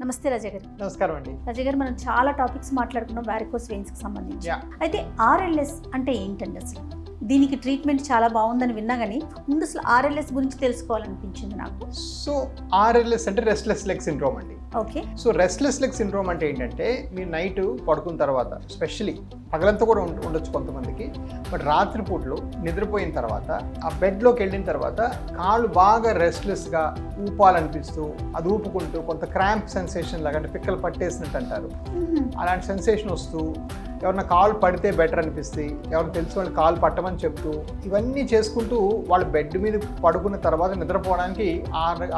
నమస్తే రజ గారు. నమస్కారం అండి. రజ గారు, మనం చాలా టాపిక్స్ మాట్లాడుకున్నాం వారికోస్ వెయిన్స్ కి సంబంధించి. Yeah. అయితే ఆర్ఎల్ఎస్ అంటే ఏంటండి అసలు? దీనికి ట్రీట్మెంట్ చాలా బాగుందని విన్నా కానీ ముందు అసలు ఆర్ఎల్ఎస్ గురించి తెలుసుకోవాలనిపించింది నాకు. సో ఆర్ఎల్ఎస్ అంటే రెస్ట్లెస్ లెగ్ సిండ్రోమ్ అండి. Okay. So restless leg syndrome అంటే ఏంటంటే మీరు నైట్ పడుకున్న తర్వాత, స్పెషలీ పగలంతా కూడా ఉండొచ్చు కొంతమందికి, బట్ రాత్రిపూట్లు నిద్రపోయిన తర్వాత ఆ బెడ్లోకి వెళ్ళిన తర్వాత కాళ్ళు బాగా రెస్ట్లెస్గా ఊపాలనిపిస్తూ అది ఊపుకుంటూ కొంత క్రాంప్ సెన్సేషన్ లాగా, అంటే పిక్కలు పట్టేసినట్టు అంటారు, అలాంటి సెన్సేషన్ వస్తూ ఎవరన్నా కాలు పడితే బెటర్ అనిపిస్తుంది, ఎవరికి తెలిసి వాళ్ళు కాలు పట్టమని చెప్తూ ఇవన్నీ చేసుకుంటూ వాళ్ళు బెడ్ మీద పడుకున్న తర్వాత నిద్రపోవడానికి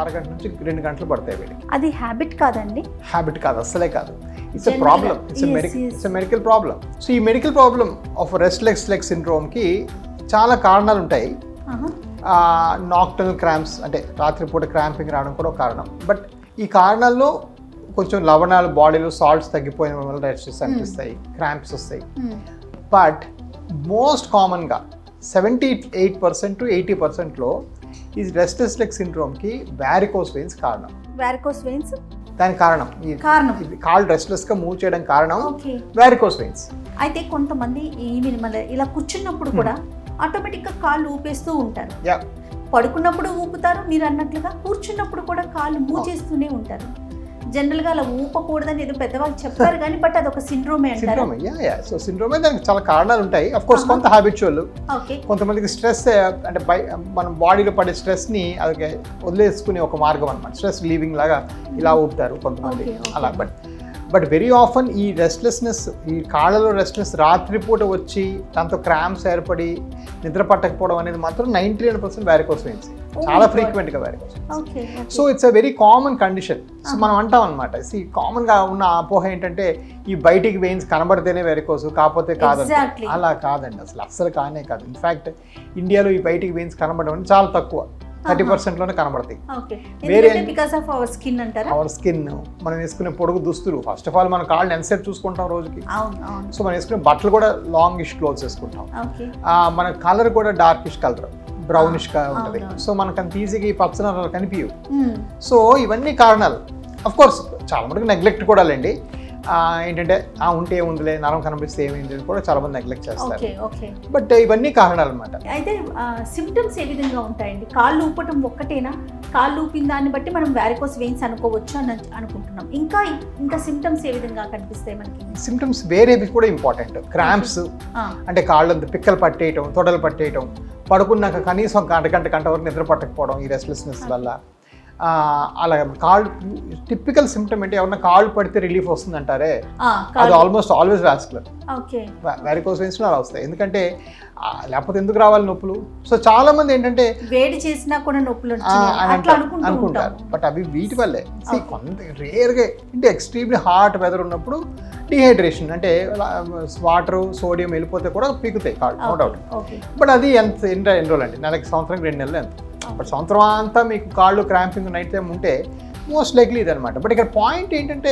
అరగంట నుంచి 2 గంటలు పడతాయి వీళ్ళకి. అది హ్యాబిట్ కాదండి? హ్యాబిట్ కాదు, అస్సలే కాదు. It's a problem, it's a medical problem. So ఈ medical problem of restless leg సిండ్రోమ్కి చాలా కారణాలు ఉంటాయి. నాక్టర్నల్ క్రాంప్స్ అంటే రాత్రిపూట క్రాంపింగ్ రావడం కూడా ఒక కారణం. బట్ ఈ కారణాల్లో కొంచెం లవణాలు బాడీలో సాల్ట్స్ తగ్గిపోయిన వల్ల రెస్ట్లెస్ అనిపిస్తాయి, క్రాంప్స్ వస్తాయి. బట్ మోస్ట్ కామన్గా 78% to 80%లో ఈ రెస్ట్లెస్ లెగ్ సిండ్రోమ్కి వారికోస్ వెయిన్స్ కారణం. వారికోస్ వెయిన్స్ దానికి కారణం కాళ్ళు రెస్ట్లెస్గా మూవ్ చేయడం కారణం వారికోస్ వెయిన్స్. అయితే కొంతమంది ఇలా కూర్చున్నప్పుడు కూడా ఆటోమేటిక్గా కాళ్ళు ఊపేస్తూ ఉంటారు. పడుకున్నప్పుడు ఊపుతారు, మీరు అన్నట్లుగా కూర్చున్నప్పుడు కూడా కాళ్ళు మూవ్ చేస్తూనే ఉంటారు. జనరల్గా అలా ఊపకూడదని ఏదో పెద్దవాళ్ళు చెప్పారు కానీ బట్ అది ఒక సిండ్రోమే అంటారు. సో సిండ్రోమే, దానికి చాలా కారణాలు ఉంటాయి. అఫ్ కోర్స్ కొంత హ్యాబిచువల్, కొంతమందికి స్ట్రెస్ అంటే మన బాడీలో పడే స్ట్రెస్ని అది వదిలేసుకునే ఒక మార్గం అనమాట. స్ట్రెస్ లీవింగ్ లాగా ఇలా ఊపుతారు కొంతమంది అలా. బట్ వెరీ ఆఫన్ ఈ రెస్ట్లెస్నెస్, ఈ కాళ్ళలో రెస్ట్లెస్ రాత్రిపూట వచ్చి దాంతో క్రాంప్స్ ఏర్పడి నిద్ర పట్టకపోవడం అనేది మాత్రం 99% వారికోస్ వెయిన్స్, చాలా ఫ్రీక్వెంట్గా varicose. So it's a very common condition. So మనం అంటాం అనమాట, కామన్గా ఉన్న అపోహ ఏంటంటే ఈ బయటికి వెయిన్స్ కనబడితేనే వారికోస్, కాకపోతే కాదండి. అలా కాదండి, అసలు కానే కాదు. ఇన్ఫ్యాక్ట్ ఇండియాలో ఈ బయటికి వెయిన్స్ కనబడడం అనేది చాలా తక్కువ, 30%లోనే కనబడతాయి. వేరే అవర్ స్కిన్, మనం వేసుకునే పొడుగు దుస్తులు, ఫస్ట్ ఆఫ్ ఆల్ మన కాళ్ళని ఎంతసేపు చూసుకుంటాం రోజుకి. సో మనం వేసుకునే బట్టలు కూడా లాంగిష్ క్లోత్స్ వేసుకుంటాం. మన కలర్ కూడా డార్కిష్ కలర్, బ్రౌనిష్ గా ఉంటుంది. సో మనకు అంత ఈజీగా ఈ పచ్చనలు కనిపించవు. సో ఇవన్నీ కారణాలు. అఫ్ కోర్స్ చాలా మటుకు నెగ్లెక్ట్ కూడా లేండి. ఏంటంటే ఉంటే ఉందిలే, నరం కనిపిస్తే ఏమైంది కూడా చాలా మంది నెగ్లెక్ట్ చేస్తారు. బట్ ఇవన్నీ కారణాలు అనమాట. అయితే సిమ్టమ్స్ ఏ విధంగా ఉంటాయండి? కాళ్ళు ఊపటం ఒక్కటేనా? కాళ్ళు ఊపిన దాన్ని బట్టి మనం వారికోస్ వెయిన్స్ అనుకోవచ్చు అని అనుకుంటున్నాం. ఇంకా సిమ్టమ్స్ ఏ విధంగా కనిపిస్తాయి మనకి? సిమ్టమ్స్ వేరేవి కూడా ఇంపార్టెంట్. క్రాంప్స్ అంటే కాళ్ళంతా పిక్కలు పట్టేయటం, తొడలు పట్టేయటం, పడుకున్నాక కనీసం గంట వరకు నిద్ర పట్టకపోవడం ఈ రెస్ట్లెస్నెస్ వల్ల. అలా కాళ్ళు టిపికల్ సిమ్టమ్ అంటే ఎవరన్నా కాళ్ళు పడితే రిలీఫ్ వస్తుంది అంటారే, అది almost always vascular. Varicose veins అలా వస్తాయి. ఎందుకంటే లేకపోతే ఎందుకు రావాలి నొప్పులు? సో చాలా మంది ఏంటంటే వేడి చేసినా కూడా నొప్పులు అనుకుంటారు, బట్ అవి వీటి వల్లే. కొంత రేర్గా అంటే ఎక్స్ట్రీమ్లీ హాట్ వెదర్ ఉన్నప్పుడు డిహైడ్రేషన్ అంటే వాటర్, సోడియం వెళ్ళిపోతే కూడా పీకుతాయి కాళ్ళు, నో డౌట్. బట్ అది ఎన్ని రోజులు అండి? నెలకి, సంవత్సరానికి 2 నెలలు ఎంత? బట్ సంవత్సరం అంతా మీకు కాళ్ళు క్రాంపింగ్ నైట్ టైం ఉంటే మోస్ట్ లైక్లీ ఇదనమాట. బట్ ఇక్కడ పాయింట్ ఏంటంటే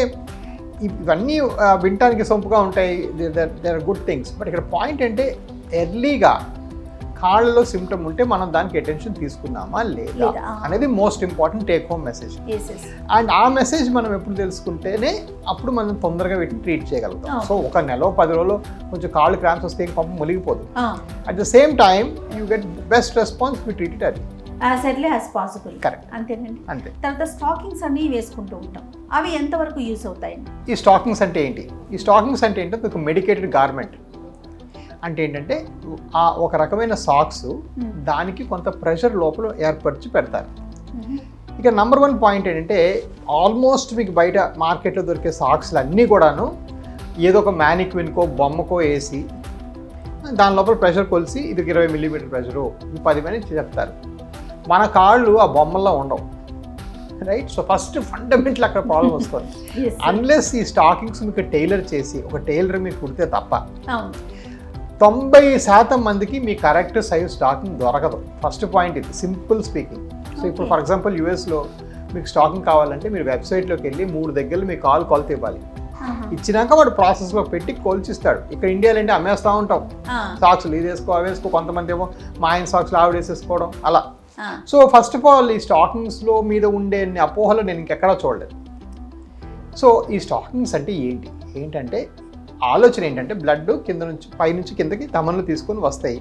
ఇవన్నీ వినటానికి సొంపుగా ఉంటాయి, there are good things. But ఇక్కడ పాయింట్ అంటే ఎర్లీగా కాళ్ళలో సిమ్టమ్ ఉంటే మనం దానికి అటెన్షన్ తీసుకున్నామా లేదా అనేది most important take home message. And ఆ మెసేజ్ మనం ఎప్పుడు తెలుసుకుంటేనే అప్పుడు మనం తొందరగా వీటిని ట్రీట్ చేయగలుగుతాం. సో ఒక నెల 10 రోజులు కొంచెం కాళ్ళు క్రాంప్స్ వస్తే పాపం మునిగిపోదు. At the same time you get best response, you treat it as early as possible. Correct, అంతేనండి. అంతే. తర్వాత స్టాకింగ్స్ అన్ని వేసుకుంటూ ఉంటాం, అవి ఎంతవరకు యూస్ అవుతాయి? ఈ స్టాకింగ్స్ అంటే ఏంటి? ఈ స్టాకింగ్స్ అంటే ఏంటంటే ఒక మెడికేటెడ్ గార్మెంట్. అంటే ఏంటంటే ఒక రకమైన సాక్స్, దానికి కొంత ప్రెషర్ లోపల ఏర్పరిచి పెడతారు. ఇక నంబర్ 1 పాయింట్ ఏంటంటే ఆల్మోస్ట్ మీకు బయట మార్కెట్లో దొరికే సాక్స్లు అన్నీ కూడాను ఏదో ఒక మ్యానిక్విన్కో బొమ్మకో వేసి దాని లోపల ప్రెషర్ కొలిసి ఇది 20 మిల్లీమీటర్ ప్రెషరు, 10 అని చెప్తారు. మన కాళ్ళు ఆ బొమ్మల్లో ఉండవు, రైట్? సో ఫస్ట్ ఫండమెంటల్ అక్కడ ప్రాబ్లం వస్తుంది. అన్లెస్ ఈ స్టాకింగ్స్ మీకు టైలర్ చేసి ఒక టైలర్ మీకు కుడితే తప్ప 90% మందికి మీ కరెక్ట్ సైజ్ స్టాకింగ్ దొరకదు. ఫస్ట్ పాయింట్ ఇది, సింపుల్ స్పీకింగ్. సో ఇప్పుడు ఫర్ ఎగ్జాంపుల్ యూఎస్లో మీకు స్టాకింగ్ కావాలంటే మీరు వెబ్సైట్లోకి వెళ్ళి 3 దగ్గరలు మీ కాల్ కొలత ఇవ్వాలి. ఇచ్చినాక వాడు ప్రాసెస్లో పెట్టి కొలిచిస్తాడు. ఇక్కడ ఇండియాలో అంటే అమ్మేస్తూ ఉంటాం సాక్స్లు, ఇది వేసుకో అవి వేసుకో, కొంతమంది ఏమో మా ఆయన సాక్స్లు ఆవిడ వేసేసుకోవడం అలా. సో ఫస్ట్ ఆఫ్ ఆల్ ఈ స్టాకింగ్స్లో మీద ఉండే అపోహలు నేను ఇంకెక్కడా చూడలేదు. సో ఈ స్టాకింగ్స్ అంటే ఏంటంటే ఆలోచన ఏంటంటే బ్లడ్ కింద నుంచి పైనుంచి కిందకి తమన్లు తీసుకొని వస్తాయి.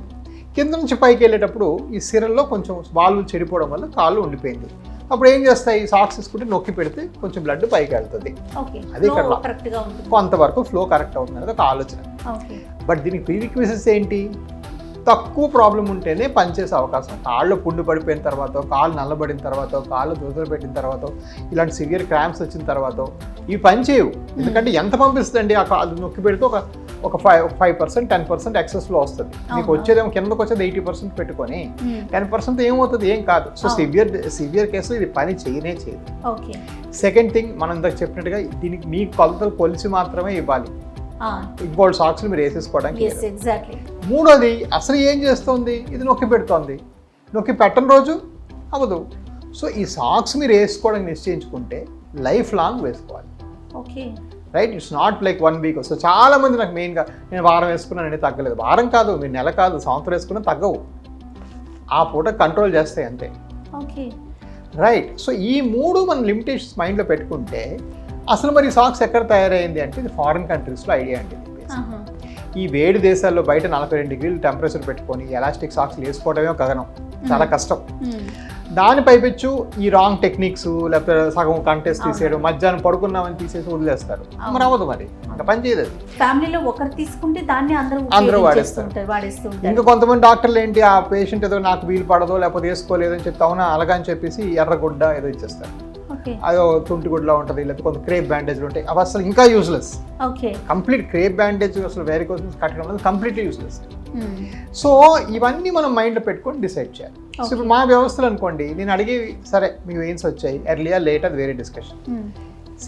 కింద నుంచి పైకి వెళ్ళేటప్పుడు ఈ సిరల్లో కొంచెం వాల్వ్ చెడిపోవడం వల్ల కాళ్ళు ఉండిపోయింది. అప్పుడు ఏం చేస్తాయి, సాక్స్ తీసుకుంటే నొక్కి పెడితే కొంచెం బ్లడ్ పైకి వెళ్తుంది. అది ఇక్కడ కొంతవరకు ఫ్లో కరెక్ట్ అవుతుంది అనేది ఒక ఆలోచన. బట్ దీనికి ప్రీరిక్విజిట్స్ ఏంటి, తక్కువ ప్రాబ్లం ఉంటేనే పనిచేసే అవకాశం. కాళ్ళు పుండు పడిపోయిన తర్వాత, కాళ్ళు నల్లబడిన తర్వాత, కాళ్ళు దూదలు పెట్టిన తర్వాత, ఇలాంటి సివియర్ క్రాంప్స్ వచ్చిన తర్వాత ఇవి పనిచేయవు. ఎందుకంటే ఎంత పంపిస్తుందండి, ఆ కాళ్ళు నొక్కి పెడితే ఒక 5% 10% ఎక్సెస్లో వస్తుంది. మీకు వచ్చేదేమో కిందకు వచ్చేది 80% పెట్టుకొని 10% ఏమవుతుంది, ఏం కాదు. సో సివియర్ కేసులో ఇది పని చేయదు. సెకండ్ థింగ్, మనం ఇందాక చెప్పినట్టుగా దీనికి మీ కొలతలు కొలిసి మాత్రమే ఇవ్వాలి. ఇంకోటి సాక్స్లు మీరు వేసేసుకోవడానికి. మూడోది, అసలు ఏం చేస్తుంది, ఇది నొక్కి పెడుతోంది, నొక్కి పెట్టని రోజు అవ్వదు. సో ఈ సాక్స్ మీరు వేసుకోవడానికి నిశ్చయించుకుంటే లైఫ్ లాంగ్ వేసుకోవాలి. Right, it's not like 1 week. So చాలా మంది నాకు మెయిన్గా నేను వారం వేసుకున్నానండి తగ్గలేదు. వారం కాదు, మీరు నెల కాదు, సంవత్సరం వేసుకున్నా తగ్గవు. ఆ పూట కంట్రోల్ చేస్తాయి అంతే. రైట్, సో ఈ 3 మన లిమిటేషన్స్ మైండ్లో పెట్టుకుంటే అసలు మరి సాక్స్ ఎక్కడ తయారైంది అంటే ఇది ఫారిన్ కంట్రీస్లో ఐడియా అండి. ఈ వేడి దేశాల్లో బయట 42 డిగ్రీలు టెంపరేచర్ పెట్టుకొని ఎలాస్టిక్ సాక్స్ వేసుకోవడమే ఒక గగనం, చాలా కష్టం. దాని పైపెచ్చు ఈ రాంగ్ టెక్నిక్స్, లేకపోతే సగం కంటెస్ట్ తీసేయడం, మధ్యాహ్నం పడుకున్నామని తీసేసి వదిలేస్తారు. మరి అవ్వదు, మరి ఇంకా పని చేయదు. ఫ్యామిలీలో ఒకరు తీసుకుంటే దాన్ని అందరూ వాడేస్తారు. ఇంకా కొంతమంది డాక్టర్లు ఏంటి, ఆ పేషెంట్ ఏదో నాకు వీలు పడదో లేకపోతే వేసుకోలేదు అని చెప్తే అవునా అలాగని చెప్పేసి ఎర్రగుడ్డ ఏదో ఇచ్చేస్తారు. అదో తుంటిగుడ్లా ఉంటుంది, లేకపోతే కొంత క్రేప్ బ్యాండేజ్లు ఉంటాయి, అవి అసలు ఇంకా యూస్లెస్. కంప్లీట్ క్రేప్ బ్యాండేజ్ అసలు వేరే కోసం కట్టడం వల్ల కంప్లీట్లీ యూస్లెస్. సో ఇవన్నీ మనం మైండ్లో పెట్టుకొని డిసైడ్ చేయాలి. సో ఇప్పుడు మా వ్యవస్థలు అనుకోండి, నేను అడిగి సరే మీకు వెయిన్స్ వచ్చాయి, ఎర్లియా లేట్ అది వేరే డిస్కషన్.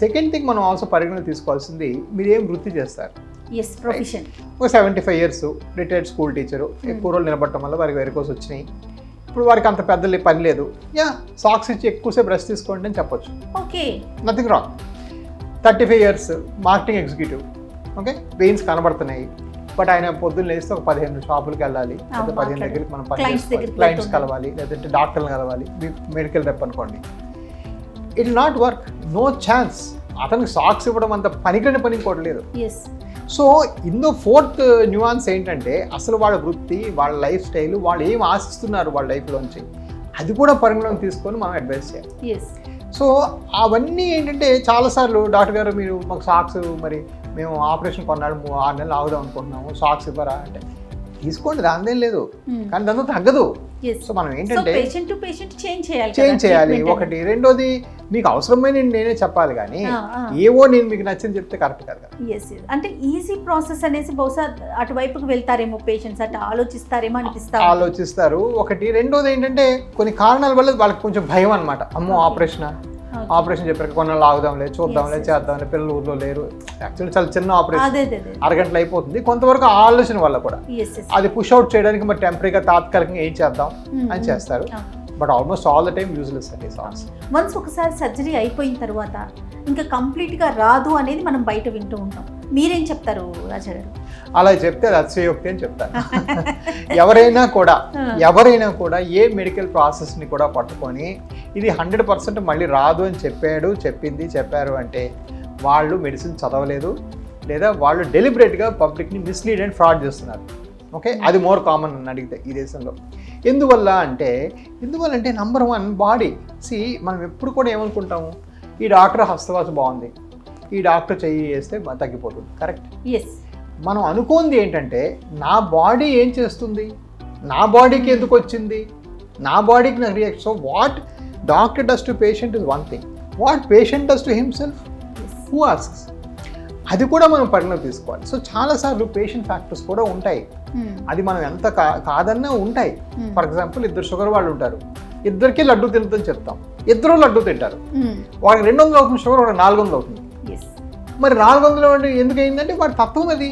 సెకండ్ థింగ్ మనం ఆల్సో పరిగణన తీసుకోవాల్సింది, మీరు ఏం వృత్తి చేస్తారు. ఒక 75 years రిటైర్డ్ స్కూల్ టీచరు, ఎక్కువ రోజులు నిలబడటం వల్ల వారికి వేరే కోసం వచ్చినాయి. ఇప్పుడు వారికి అంత పెద్ద పని లేదు, సాక్స్ ఇచ్చి ఎక్కువసేపు బ్రష్ తీసుకోండి అని చెప్పొచ్చు. Nothing wrong. 35 years marketing executive, okay, veins కనబడుతున్నాయి, బట్ ఆయన పొద్దున్న లేస్తే ఒక 15 షాపులకు వెళ్ళాలి, లేదా 15 దగ్గరికి మనం క్లయింట్స్ కలవాలి, లేదంటే డాక్టర్లు కలవాలి, మెడికల్ రెప్ అనుకోండి. It will not work, no chance. అతనికి సాక్స్ ఇవ్వడం అంత పనికిరని పని ఇంకోటి లేదు. సో ఇందులో 4th న్యూయాన్స్ ఏంటంటే అసలు వాళ్ళ వృత్తి, వాళ్ళ లైఫ్ స్టైల్, వాళ్ళు ఏం ఆశిస్తున్నారు వాళ్ళ లైఫ్లోంచి, అది కూడా పరిగణలోకి తీసుకొని మనం అడ్వైస్ చేయాలి. సో అవన్నీ ఏంటంటే చాలాసార్లు డాక్టర్ గారు మీరు మాకు సాక్స్ మరి మేము ఆపరేషన్ కొన్నాడు 6 నెలలు ఆగుదాం అనుకుంటున్నాము, సాక్స్ ఇవ్వరా అంటే తీసుకోండి, దానిదేం లేదు, కానీ దాంతో తగ్గదు. సో మనం ఏంటంటే చేంజ్ చేయాలి ఒకటి. రెండోది, మీకు అవసరమైన నేనే చెప్పాలి, కానీ ఏవో నేను మీకు నచ్చింది చెప్తే కరెక్ట్ కాదు కదా. అంటే ఈజీ ప్రాసెస్ అనేసి బహుశా అటువైపుకి వెళ్తారేమో పేషెంట్స్, అటు ఆలోచిస్తారేమో ఆలోచిస్తారు ఒకటి. రెండోది ఏంటంటే కొన్ని కారణాల వల్ల వాళ్ళకి కొంచెం భయం అనమాట. అమ్మో ఆపరేషన్ చెప్పారు, కొన్నాళ్ళు ఆగుదాంలే, చూద్దాంలే, చేద్దాంలే, పిల్లలు ఊర్లో లేరు, యాక్చువల్లీ చాలా చిన్న ఆపరేషన్, అరగంటలో అయిపోతుంది. కొంతవరకు ఆలోచన వల్ల కూడా అది పుష్ అవుట్ చేయడానికి మరి టెంపరీగా తాత్కాలికంగా ఏం చేద్దాం అని చేస్తారు. But almost all the time useless అండి సాక్స్. వన్స్ ఒకసారి సర్జరీ అయిపోయిన తర్వాత ఇంకా కంప్లీట్గా రాదు అనేది మనం బయట వింటూ ఉంటాం. మీరేం చెప్తారు రాజా గారు? అలా చెప్తే అది అతిశయోక్తి అని చెప్తాను. ఎవరైనా కూడా ఏ మెడికల్ ప్రాసెస్ని కూడా పట్టుకొని ఇది 100% మళ్ళీ రాదు అని చెప్పారు అంటే వాళ్ళు మెడిసిన్ చదవలేదు, లేదా వాళ్ళు డెలిబరేట్గా పబ్లిక్ని మిస్లీడ్ అండ్ ఫ్రాడ్ చేస్తున్నారు. ఓకే, అది మోర్ కామన్ అని అడిగితే ఈ దేశంలో. ఎందువల్ల అంటే నంబర్ 1 బాడీ. మనం ఎప్పుడు కూడా ఏమనుకుంటాము, ఈ డాక్టర్ హస్తవాస బాగుంది, ఈ డాక్టర్ చెయ్యి వేస్తే తగ్గిపోతుంది. కరెక్ట్. మనం అనుకోంది ఏంటంటే నా బాడీ ఏం చేస్తుంది, నా బాడీకి ఎందుకు వచ్చింది, నా బాడీకి నాకు react. So what doctor does to patient is one thing, what patient does to himself, who asks, అది కూడా మనం పరిగణలోకి తీసుకోవాలి. సో చాలాసార్లు పేషెంట్ ఫ్యాక్టర్స్ కూడా ఉంటాయి, అది మనం ఎంత కాదన్నా ఉంటాయి. ఫర్ ఎగ్జాంపుల్, 2 షుగర్ వాళ్ళు ఉంటారు, ఇద్దరికి లడ్డు తినదని చెప్తాం, ఇద్దరు లడ్డు తింటారు, వాళ్ళకి 200 అవుతుంది షుగర్, వాళ్ళకి 400 అవుతుంది. మరి 400 ఎందుకు అయిందంటే వాడి తత్వం అది.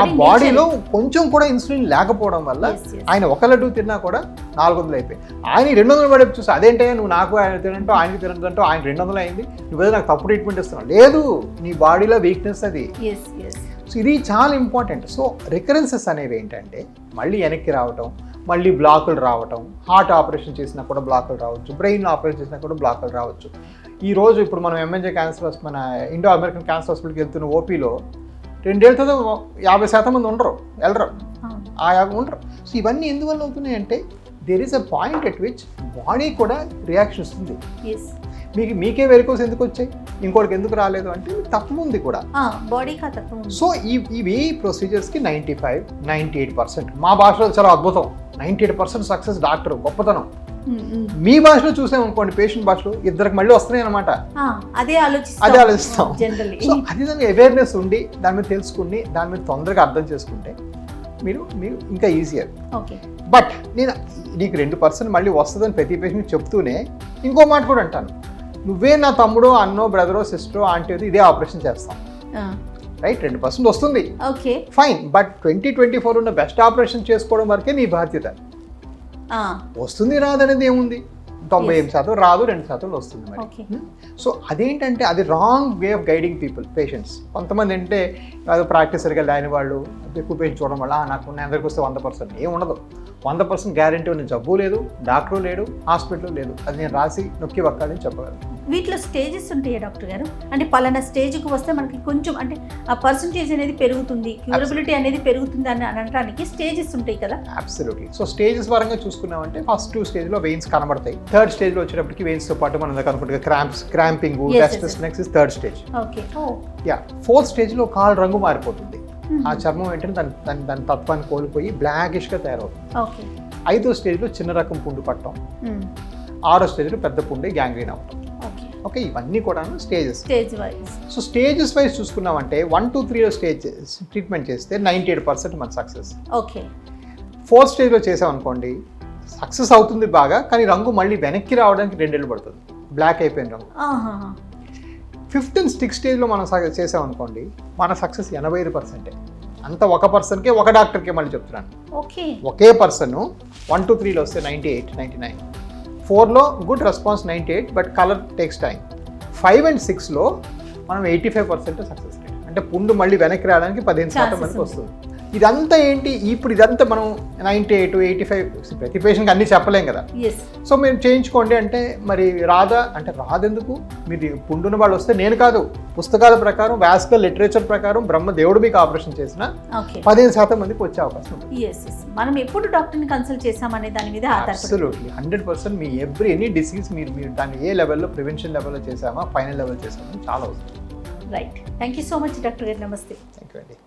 ఆ బాడీలో కొంచెం కూడా ఇన్సులిన్ లేకపోవడం వల్ల ఆయన ఒక లడ్డు తిన్నా కూడా 400 అయిపోయి, ఆయన 200 పడే చూసి అదేంటే నువ్వు నాకు ఆయన తినంటో ఆయనకి తినంటో ఆయన 200 అయింది, నువ్వేదో నాకు తప్పు ట్రీట్మెంట్ ఇస్తున్నావు. లేదు, నీ బాడీలో వీక్నెస్ అది. సో ఇది చాలా ఇంపార్టెంట్. సో రికరెన్సెస్ అనేవి ఏంటంటే మళ్ళీ వెనక్కి రావటం, మళ్ళీ బ్లాకులు రావటం, హార్ట్ ఆపరేషన్ చేసినా కూడా బ్లాకులు రావచ్చు, బ్రెయిన్ ఆపరేషన్ చేసినా కూడా బ్లాకులు రావచ్చు. ఈ రోజు ఇప్పుడు మనం ఎంఎన్జే క్యాన్సర్ మన ఇండో అమెరికన్ క్యాన్సర్ హాస్పిటల్కి వెళ్తున్న ఓపీలో 2 ఏళ్ళతో 50% మంది ఉండరు, వెళ్ళరు, ఉండరు. సో ఇవన్నీ ఎందువల్ల అవుతున్నాయి అంటే there is a point at which body కూడా రియాక్షన్ ఇస్తుంది. మీకే వెరికోస్ ఎందుకు వచ్చాయి, ఇంకోటికి ఎందుకు రాలేదు అంటే తప్పు ఉంది కూడా, బాడీకి తప్పు ఉంది. సో ఇవి ప్రొసీజర్స్కి 95-98%, మా భాషలో చాలా అద్భుతం, 98% సక్సెస్ డాక్టర్ గొప్పతనం. మీ భాషలో చూసామనుకోండి, పేషెంట్ భాషలో ఇద్దరికి మళ్ళీ వస్తున్నాయి అనమాట. అదే ఆలోచిస్తాం. సో అది దానికి అవేర్నెస్ ఉండి దాని మీద తెలుసుకుని దాని మీద తొందరగా అర్థం చేసుకుంటే మీరు ఇంకా ఈజియర్. బట్ నేను నీకు 2% మళ్ళీ వస్తుందని ప్రతి పేషెంట్ చెప్తూనే ఇంకో మాట కూడా అంటాను, నువ్వే నా తమ్ముడో అన్నో బ్రదరో సిస్టరో ఆంటీ ఇదే ఆపరేషన్ చేస్తాం, రైట్? 2% వస్తుంది, ఫైన్. బట్ 2024 ఉన్న బెస్ట్ ఆపరేషన్ చేసుకోవడం వరకే నీ బాధ్యత. వస్తుంది రాదనేది ఏముంది, 98% రాదు, 2% వస్తుంది మరి. సో అదేంటంటే అది wrong way of guiding people, patients. కొంతమంది అంటే అది ప్రాక్టీస్ సరిగ్గా లేని వాళ్ళు ఎక్కువ పేషెంట్ చూడడం వల్ల నాకు అందరికి వస్తే 100% ఏం ఉండదు. 100% గ్యారంటీ ఉన్న జబ్బు లేదు, డాక్టరు లేడు, హాస్పిటల్ లేదు. అది నేను రాసి నొక్కి వక్కాలని చెప్పగలను. వీటిలో స్టేజెస్ ఉంటాయా డాక్టర్ గారు? అంటే పలానా స్టేజ్కి వస్తే మనకి కొంచెం అంటే ఆ పర్సంటేజ్ అనేది పెరుగుతుంది, క్యూరబిలిటీ అనేది పెరుగుతుంది అని అనడానికి స్టేజెస్ ఉంటాయి కదా? అబ్సల్యూట్లీ. సో స్టేజెస్ పరంగా చూసుకున్నామంటే ఫస్ట్ 2 స్టేజ్లో వెయిన్స్ కనబడతాయి. 3rd స్టేజ్లో వచ్చేటప్పటికి వెయిన్స్తో పాటు మనం కనుకుంటే cramping, restlessness is 3rd stage. Yeah, 4th స్టేజ్లో కాలు రంగు మారిపోతుంది, ఆ చర్మం ఏంటంటే దాని తత్వాన్ని కోల్పోయి బ్లాకిష్గా తయారవుతుంది. 5వ స్టేజ్లో చిన్న రకం పుండు పట్టడం, 6వ స్టేజ్లో పెద్ద పుండే గ్యాంగ్రీన్ అవ్వడం. ఓకే, ఇవన్నీ కూడా stages wise. So stages wise చూసుకున్నామంటే 1, 2, 3 స్టేజ్ ట్రీట్మెంట్ చేస్తే 98% మన సక్సెస్. ఓకే, 4th స్టేజ్లో చేసామనుకోండి సక్సెస్ అవుతుంది బాగా, కానీ రంగు మళ్ళీ వెనక్కి రావడానికి 2 ఏళ్ళు పడుతుంది, బ్లాక్ అయిపోయిన రంగు. 5th and 6th స్టేజ్లో మనం చేసామనుకోండి మన సక్సెస్ 85%. అంత ఒక పర్సన్కే, ఒక డాక్టర్కే మళ్ళీ చెప్తున్నాను. ఒకే పర్సన్ 1, 2, 3లో వస్తే 98, 99. 4లో good response 98, but colour takes time. 5 and 6లో మనం 85% సక్సెస్ రేట్. అంటే పుండు మళ్ళీ వెనక్కి రావడానికి 15% మనకి వస్తుంది. ఇదంతా ఏంటి, ఇప్పుడు ఇదంతా మనం 98, 85 ప్రతి పేషెంట్కి అన్నీ చెప్పలేం కదా. సో మేము చేయించుకోండి అంటే మరి రాదెందుకు, మీరు పుండున్న వాళ్ళు వస్తే నేను కాదు, పుస్తకాల ప్రకారం వాస్కులర్ లిటరేచర్ ప్రకారం బ్రహ్మదేవుడు మీకు ఆపరేషన్ చేసిన 15% మందికి వచ్చే అవకాశం ఉంది. మనం ఎప్పుడు డాక్టర్ని కన్సల్ట్ చేసామనే దాని మీద అబ్సల్యూట్లీ 100% మీ ఎనీ డిసీజ్ మీరు దాన్ని ఏ లెవెల్లో ప్రివెన్షన్ లెవెల్లో చేసామా, ఫైనల్ లెవెల్ చేసామా చాలా అవసరం. Right, thank you so much doctor గారు. నమస్తే. థ్యాంక్ యూ అండి.